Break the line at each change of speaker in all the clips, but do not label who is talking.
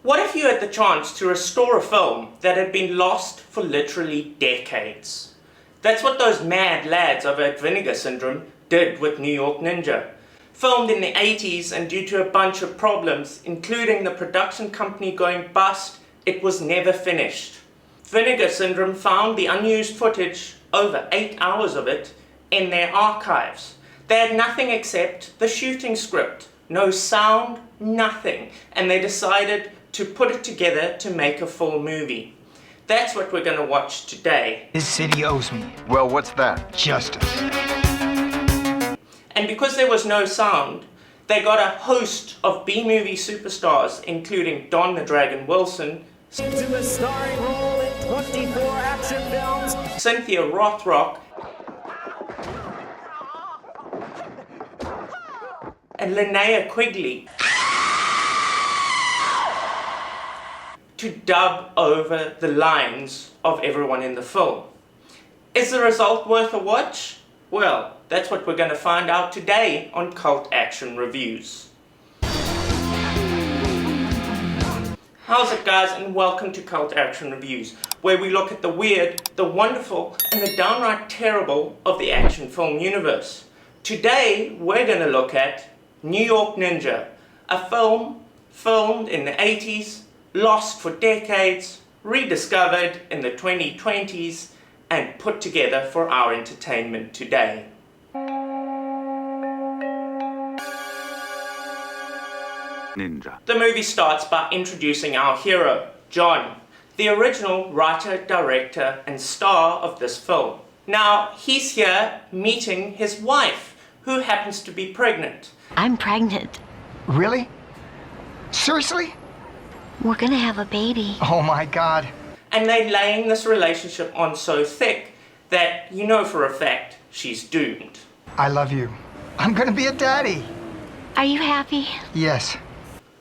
What if you had the chance to restore a film that had been lost for literally decades? That's what those mad lads over at Vinegar Syndrome did with New York Ninja. Filmed in the 80s, and due to a bunch of problems, including the production company going bust, it was never finished. Vinegar Syndrome found the unused footage, over 8 hours of it, in their archives. They had nothing except the shooting script. No sound, nothing. And they decided to put it together to make a full movie. That's what we're going to watch today.
This city owes me.
Well, what's that?
Justice.
And because there was no sound, they got a host of B-movie superstars, including Don the Dragon Wilson,
Into a starring role in 24 action films,
Cynthia Rothrock, and Linnea Quigley, to dub over the lines of everyone in the film. Is the result worth a watch? Well, that's what we're going to find out today on Cult Action Reviews. How's it, guys, and welcome to Cult Action Reviews, where we look at the weird, the wonderful, and the downright terrible of the action film universe. Today, we're going to look at New York Ninja, a film filmed in the 80s, lost for decades, rediscovered in the 2020s, and put together for our entertainment today.
Ninja.
The movie starts by introducing our hero, John, the original writer, director, and star of this film. Now, he's here meeting his wife, who happens to be pregnant.
I'm pregnant.
Really? Seriously?
We're gonna have a baby.
Oh my God.
And they're laying this relationship on so thick that you know for a fact she's doomed.
I love you. I'm gonna be a daddy.
Are you happy?
Yes.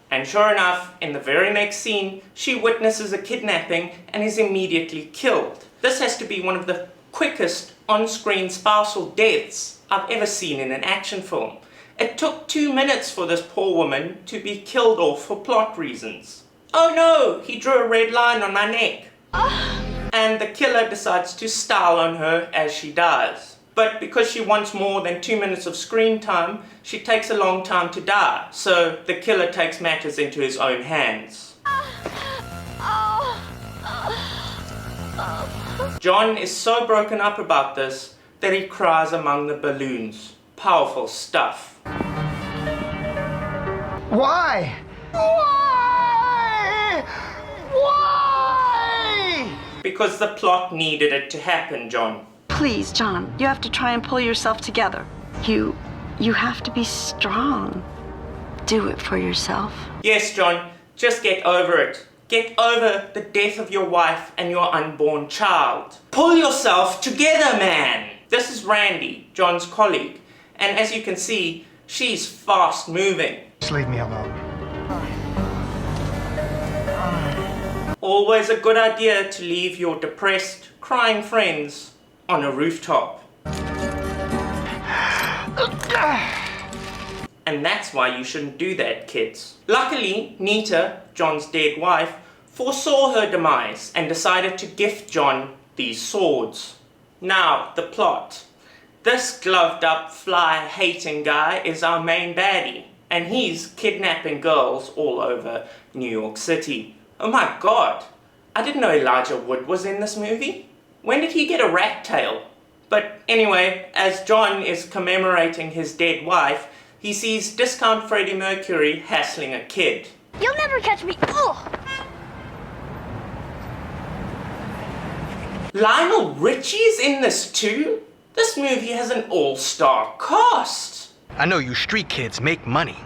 And sure enough, in the very next scene, she witnesses a kidnapping and is immediately killed. This has to be one of the quickest on-screen spousal deaths I've ever seen in an action film. It took 2 minutes for this poor woman to be killed off for plot reasons. Oh no, he drew a red line on my neck. And the killer decides to style on her as she dies. But because she wants more than 2 minutes of screen time, she takes a long time to die. So the killer takes matters into his own hands. John is so broken up about this that he cries among the balloons. Powerful stuff.
Why? Why? Why?
Because the plot needed it to happen, John.
Please, John, you have to try and pull yourself together. You have to be strong. Do it for yourself.
Yes, John, just get over it. Get over the death of your wife and your unborn child. Pull yourself together, man! This is Randy, John's colleague, and as you can see, she's fast moving.
Just leave me alone.
Always a good idea to leave your depressed, crying friends on a rooftop. And that's why you shouldn't do that, kids. Luckily, Nita, John's dead wife, foresaw her demise and decided to gift John these swords. Now, the plot. This gloved-up, fly-hating guy is our main baddie, and he's kidnapping girls all over New York City. Oh my God, I didn't know Elijah Wood was in this movie. When did he get a rat tail? But anyway, as John is commemorating his dead wife, he sees Discount Freddie Mercury hassling a kid.
You'll never catch me. Oh!
Lionel Richie's in this too? This movie has an all-star cast.
I know you street kids make money,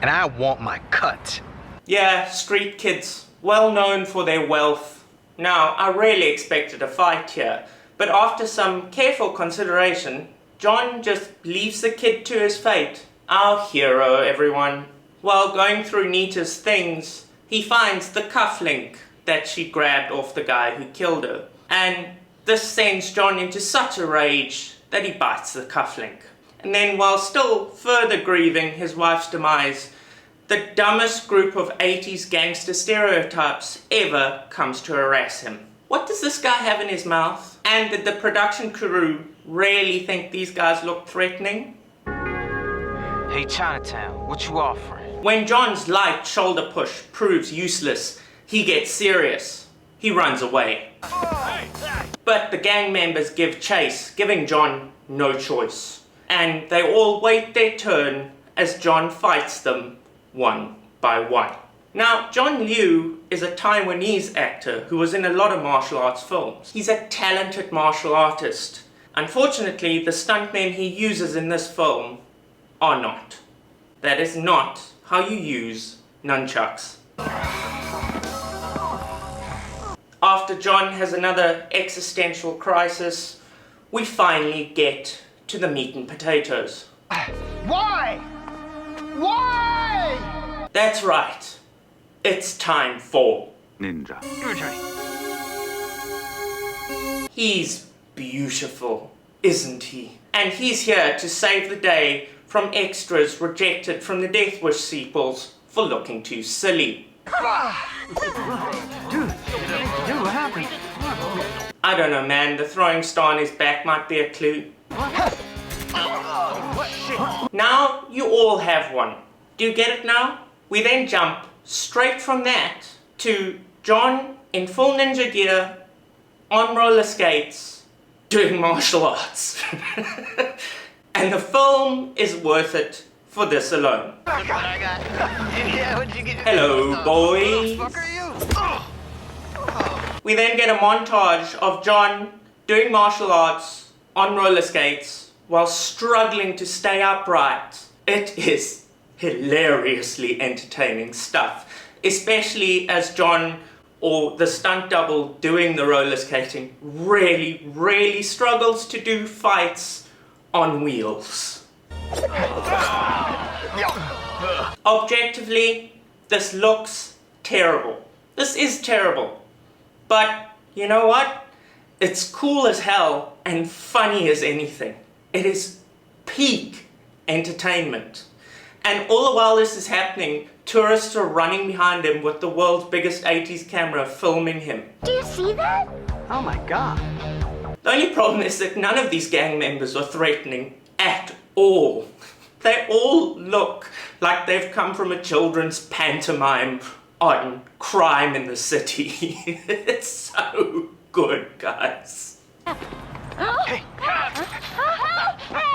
and I want my cut.
Yeah, street kids, well known for their wealth. Now, I really expected a fight here, but after some careful consideration, John just leaves the kid to his fate. Our hero, everyone. While going through Nita's things, he finds the cufflink that she grabbed off the guy who killed her. And this sends John into such a rage that he bites the cufflink. And then, while still further grieving his wife's demise, the dumbest group of 80s gangster stereotypes ever comes to harass him. What does this guy have in his mouth? And did the production crew really think these guys looked threatening?
Hey, Chinatown, what you offering?
When John's light shoulder push proves useless, he gets serious. He runs away. But the gang members give chase, giving John no choice. And they all wait their turn as John fights them one by one. Now, John Liu is a Taiwanese actor who was in a lot of martial arts films. He's a talented martial artist. Unfortunately, the stuntmen he uses in this film are not. That is not how you use nunchucks. After John has another existential crisis, we finally get to the meat and potatoes.
Why? Why?
That's right. It's time for...
Ninja.
He's beautiful, isn't he? And he's here to save the day from extras rejected from the Death Wish sequels for looking too silly.
Dude, what happened?
I don't know, man. The throwing star on his back might be a clue. Now you all have one. Do you get it now? We then jump straight from that to John in full ninja gear, on roller skates, doing martial arts. And the film is worth it for this alone. Hello, boys. We then get a montage of John doing martial arts on roller skates while struggling to stay upright. It is hilariously entertaining stuff, especially as John, or the stunt double doing the roller skating, really struggles to do fights on wheels. Objectively, this looks terrible. This is terrible. But you know what? It's cool as hell and funny as anything. It is peak entertainment. And all the while this is happening, tourists are running behind him with the world's biggest 80s camera filming him.
Do you see that?
Oh my god.
The only problem is that none of these gang members are threatening at all. They all look like they've come from a children's pantomime on crime in the city. It's so good, guys.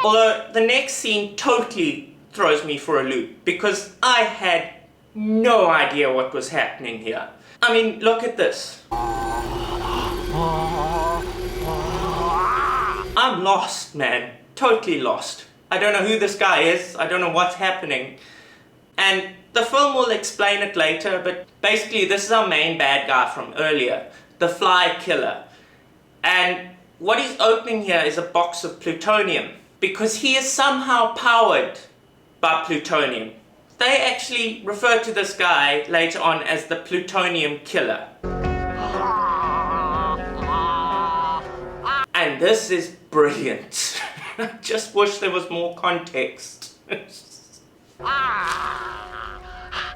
Although the next scene totally throws me for a loop because I had no idea what was happening here. I mean, look at this. I'm lost, man. Totally lost. I don't know who this guy is. I don't know what's happening. And the film will explain it later, but basically this is our main bad guy from earlier, the Fly Killer. And what he's opening here is a box of plutonium, because he is somehow powered by plutonium. They actually refer to this guy later on as the Plutonium Killer. And this is brilliant. I just wish there was more context.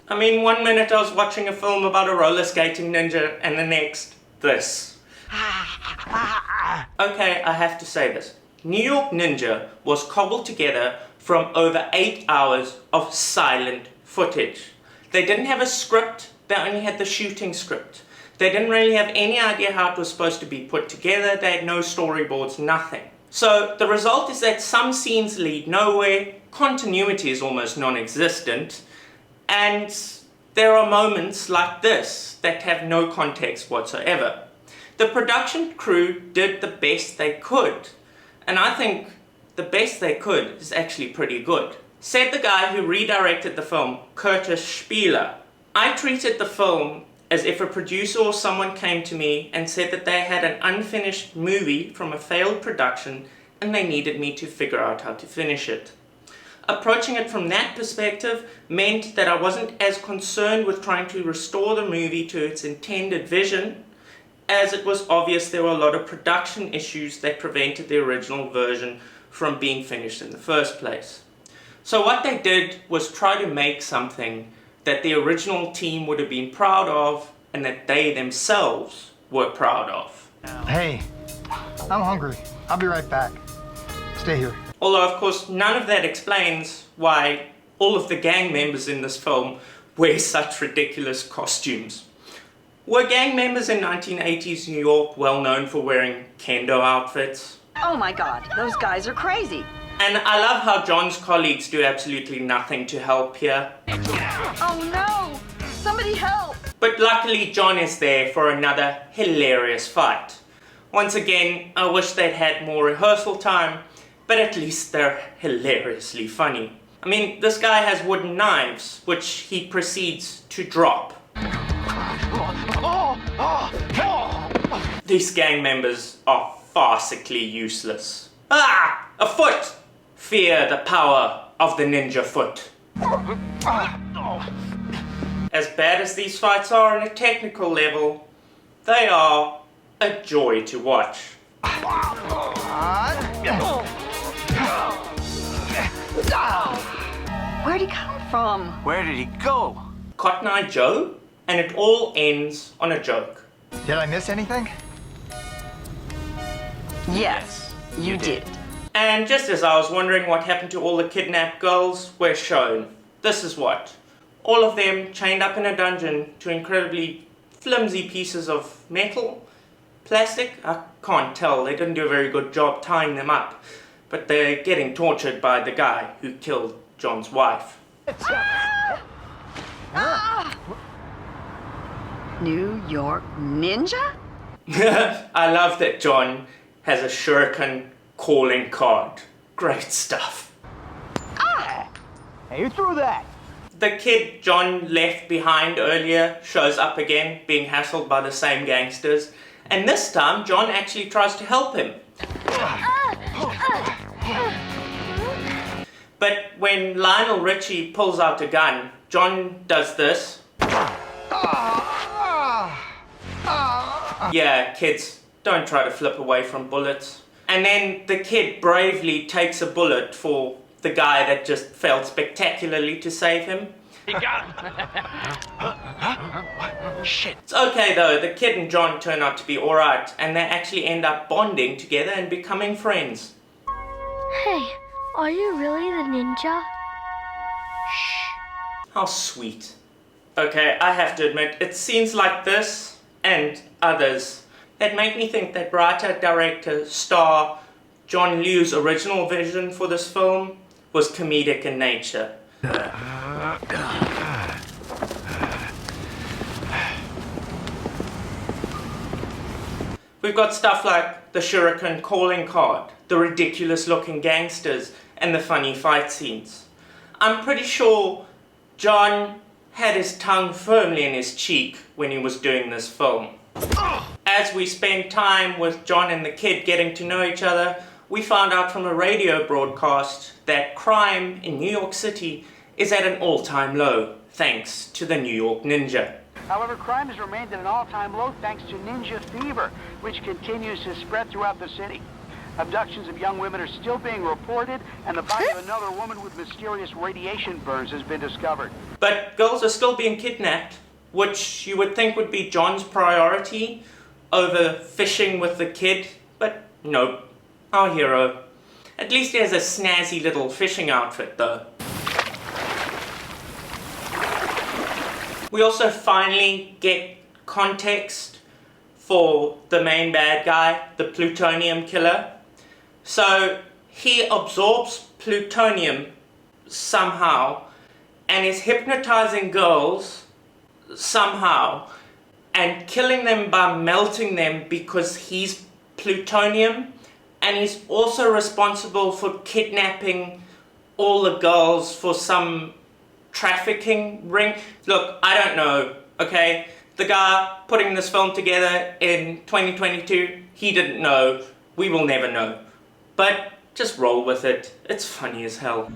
I mean, one minute I was watching a film about a roller skating ninja, and the next, this. Okay, I have to say this. New York Ninja was cobbled together from over 8 hours of silent footage. They didn't have a script, they only had the shooting script. They didn't really have any idea how it was supposed to be put together, they had no storyboards, nothing. So the result is that some scenes lead nowhere, continuity is almost non-existent, and there are moments like this that have no context whatsoever. The production crew did the best they could, and I think the best they could is actually pretty good. Said the guy who redirected the film, Curtis Spieler. I treated the film as if a producer or someone came to me and said that they had an unfinished movie from a failed production and they needed me to figure out how to finish it. Approaching it from that perspective meant that I wasn't as concerned with trying to restore the movie to its intended vision, as it was obvious there were a lot of production issues that prevented the original version from being finished in the first place. So what they did was try to make something that the original team would have been proud of and that they themselves were proud of.
Hey, I'm hungry. I'll be right back. Stay here.
Although, of course, none of that explains why all of the gang members in this film wear such ridiculous costumes. Were gang members in 1980s New York well known for wearing kendo outfits?
Oh my God, those guys are crazy.
And I love how John's colleagues do absolutely nothing to help here.
Oh no! Somebody help!
But luckily John is there for another hilarious fight. Once again, I wish they'd had more rehearsal time, but at least they're hilariously funny. I mean, this guy has wooden knives, which he proceeds to drop. These gang members are farcically useless. Ah! A foot! Fear the power of the ninja foot. As bad as these fights are on a technical level, they are a joy to watch.
Where'd he come from?
Where did he go?
Cotton Eye Joe? And it all ends on a joke.
Did I miss anything?
Yes, you did.
And just as I was wondering what happened to all the kidnapped girls, we're shown. This is what. All of them chained up in a dungeon to incredibly flimsy pieces of metal, plastic, I can't tell, they didn't do a very good job tying them up. But they're getting tortured by the guy who killed John's wife.
New York Ninja?
I love that John has a shuriken calling card. Great stuff.
Hey, who threw that?
The kid John left behind earlier shows up again, being hassled by the same gangsters. And this time, John actually tries to help him. But when Lionel Richie pulls out a gun, John does this. Yeah, kids, don't try to flip away from bullets. And then the kid bravely takes a bullet for the guy that just failed spectacularly to save him.
He got him. Shit.
It's okay though, the kid and John turn out to be alright, and they actually end up bonding together and becoming friends.
Hey, are you really the ninja?
How sweet. Okay, I have to admit, it's scenes like this and others that make me think that writer, director, star John Liu's original vision for this film was comedic in nature. We've got stuff like the shuriken calling card, the ridiculous looking gangsters, and the funny fight scenes. I'm pretty sure John had his tongue firmly in his cheek when he was doing this film. As we spend time with John and the kid getting to know each other, we found out from a radio broadcast that crime in New York City is at an all-time low, thanks to the New York Ninja.
However, crime has remained at an all-time low thanks to ninja fever, which continues to spread throughout the city. Abductions of young women are still being reported, and the body of another woman with mysterious radiation burns has been discovered.
But girls are still being kidnapped, which you would think would be John's priority over fishing with the kid, but nope. Our hero. At least he has a snazzy little fishing outfit though. We also finally get context for the main bad guy, the plutonium killer. So he absorbs plutonium somehow and is hypnotizing girls somehow and killing them by melting them because he's plutonium, and he's also responsible for kidnapping all the girls for some trafficking ring. Look, I don't know, okay? The guy putting this film together in 2022, he didn't know. We will never know. But just roll with it. It's funny as hell.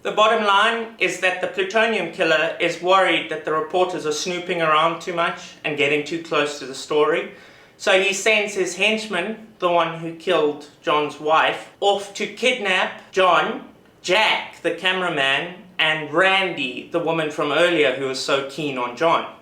The bottom line is that the plutonium killer is worried that the reporters are snooping around too much and getting too close to the story. So he sends his henchman, the one who killed John's wife, off to kidnap John Jack, the cameraman, and Randy, the woman from earlier who was so keen on John.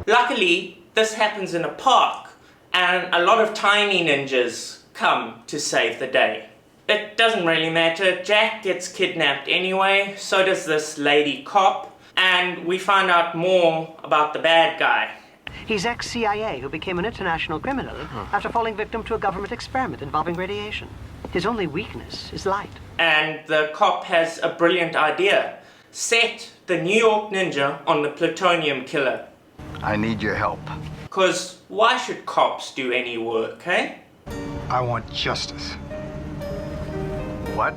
Luckily, this happens in a park, and a lot of tiny ninjas come to save the day. It doesn't really matter. Jack gets kidnapped anyway, so does this lady cop, and we find out more about the bad guy.
He's ex-CIA who became an international criminal after falling victim to a government experiment involving radiation. His only weakness is light.
And the cop has a brilliant idea. Set the New York Ninja on the plutonium killer.
I need your help.
Because why should cops do any work, eh?
I want justice.
What?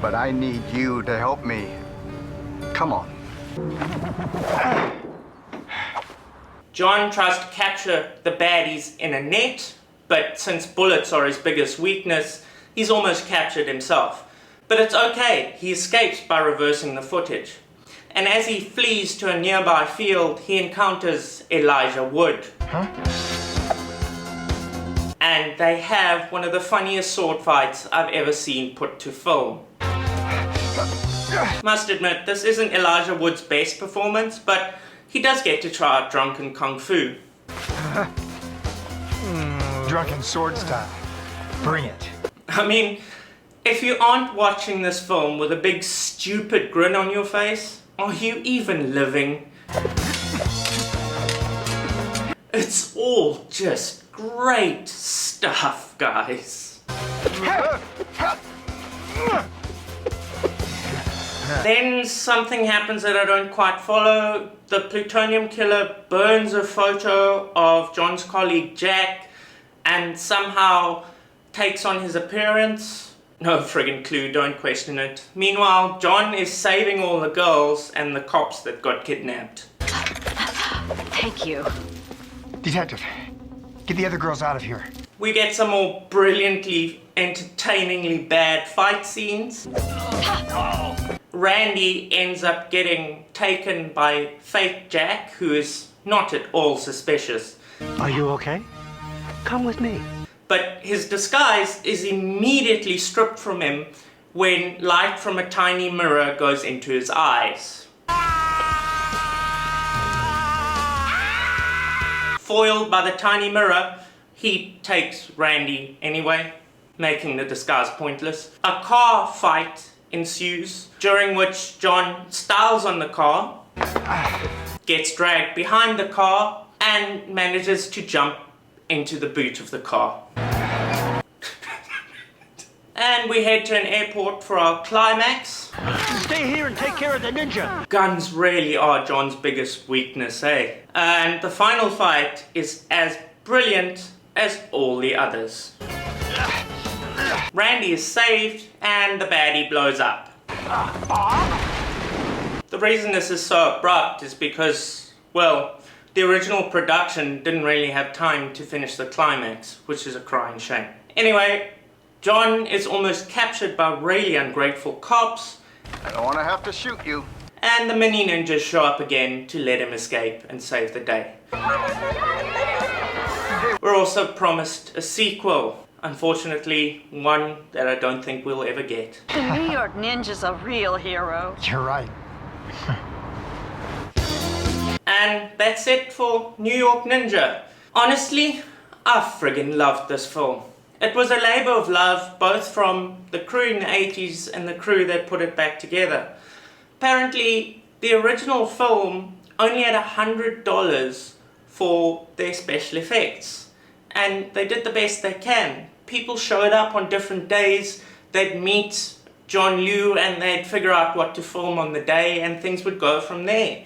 But I need you to help me. Come on.
John tries to capture the baddies in a net, but since bullets are his biggest weakness, he's almost captured himself. But it's okay, he escapes by reversing the footage. And as he flees to a nearby field, he encounters Elijah Wood. And they have one of the funniest sword fights I've ever seen put to film. Must admit, this isn't Elijah Wood's best performance, but he does get to try out drunken kung fu.
Drunken sword style. Bring it.
I mean, if you aren't watching this film with a big stupid grin on your face, are you even living? It's all just great stuff, guys. Then something happens that I don't quite follow. The plutonium killer burns a photo of John's colleague Jack and somehow takes on his appearance. No friggin' clue, don't question it. Meanwhile, John is saving all the girls and the cops that got kidnapped.
Thank you.
Detective, get the other girls out of here.
We get some more brilliantly, entertainingly bad fight scenes. Randy ends up getting taken by fake Jack, who is not at all suspicious.
Are you okay? Come with me.
But his disguise is immediately stripped from him when light from a tiny mirror goes into his eyes. Foiled by the tiny mirror, he takes Randy anyway, making the disguise pointless. A car fight ensues, during which John styles on the car, gets dragged behind the car, and manages to jump into the boot of the car. And we head to an airport for our climax.
Stay here and take care of the ninja.
Guns really are John's biggest weakness, eh? And the final fight is as brilliant as all the others. Randy is saved and the baddie blows up. The reason this is so abrupt is because, well, the original production didn't really have time to finish the climax, which is a crying shame. Anyway, John is almost captured by really ungrateful cops.
I don't want to have to shoot you.
And the mini ninjas show up again to let him escape and save the day. We're also promised a sequel. Unfortunately, one that I don't think we'll ever get.
The New York Ninja's a real hero.
You're right.
And that's it for New York Ninja. Honestly, I friggin' loved this film. It was a labor of love, both from the crew in the 80s and the crew that put it back together. Apparently, the original film only had $100 for their special effects. And they did the best they can. People showed up on different days, they'd meet John Liu and they'd figure out what to film on the day, and things would go from there.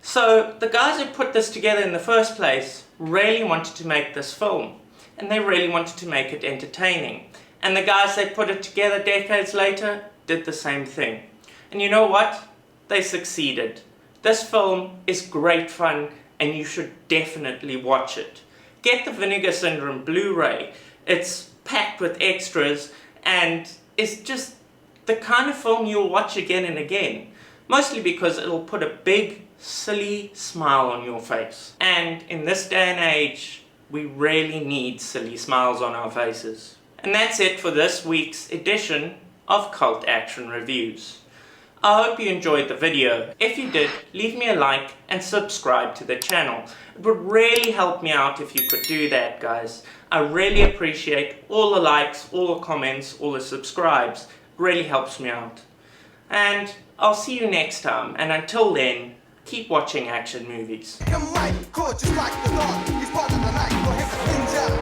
So the guys who put this together in the first place really wanted to make this film. And they really wanted to make it entertaining. And the guys that put it together decades later did the same thing. And you know what? They succeeded. This film is great fun and you should definitely watch it. Get the Vinegar Syndrome Blu-ray. It's packed with extras and it's just the kind of film you'll watch again and again. Mostly because it'll put a big, silly smile on your face. And in this day and age, we really need silly smiles on our faces. And that's it for this week's edition of Cult Action Reviews. I hope you enjoyed the video. If you did, leave me a like and subscribe to the channel. It would really help me out if you could do that, guys. I really appreciate all the likes, all the comments, all the subscribes. It really helps me out. And I'll see you next time, and until then, keep watching action movies.